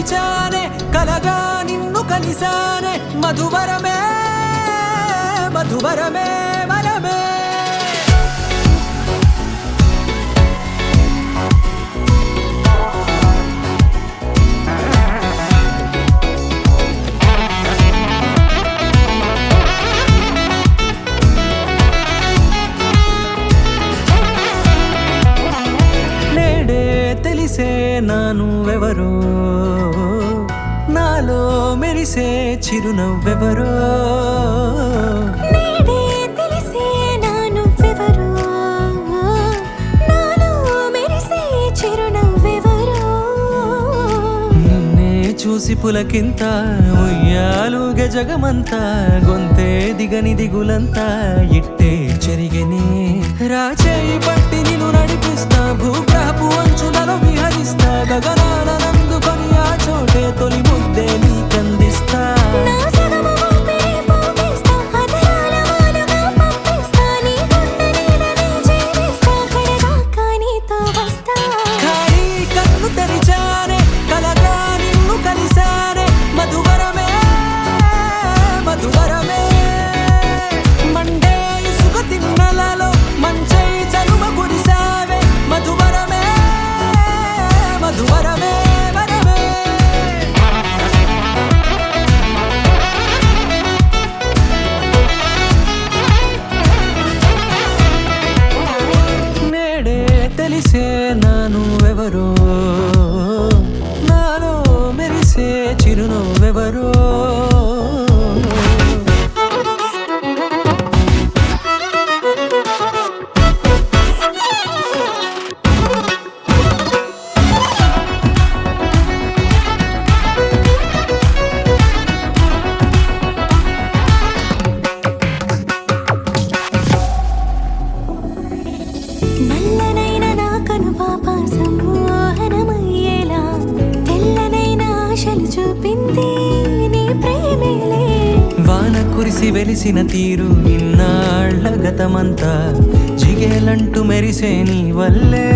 తెరిచానే కలగా నిన్ను కలిసానే మధువరమే మధువరమే వరమే తెలిసే నానువెవరో నాలో మెరిసే చిరునవ్వెవరో నేడే తెలిసే నానువెవరో నాలో మెరిసే చిరునవ్వెవరో నిన్నే చూసి పులకింత ఉయ్యాలుగ జగమంతా గొంతే దిగని దిగులంతా ఇట్టే చెరిగనే రాచేయి పట్టి నిన్ను నడిపిస్తా భూగ్రహపు అంచులలో విహరిస్తా గగనాల నందుకొని ఆ చోటే తొలి ముద్దే నీకందిస్తా నా సగము ఊపిరి పోగిస్తా అదరాల వాలుగా పంపిస్తా నీ గుండె నీడనే చేరిస్తా కడదాకా నీతో వస్తా ఖాళీ కన్ను తెరిచానే కలగా నిన్ను కలిసానే మధువరమే మధువరమే మండే ఇసుక తిన్నలలో మంచై చలువ కురిసావే మధువరమే మధువరమే వరమే నేడే తెలిసే నానువెవరో నాలో మెరిసే చిరునవ్వెవరో నల్లనైన నా కనుపాప సమ్మోహనమయ్యేలా తెల్లనైన ఆశలు చూపింది నీ ప్రేమేలే వాన కురిసి వెలిసిన తీరు ఇన్నాళ్ల గతమంతా జిగేలంటూ మెరిసే నీ వల్లే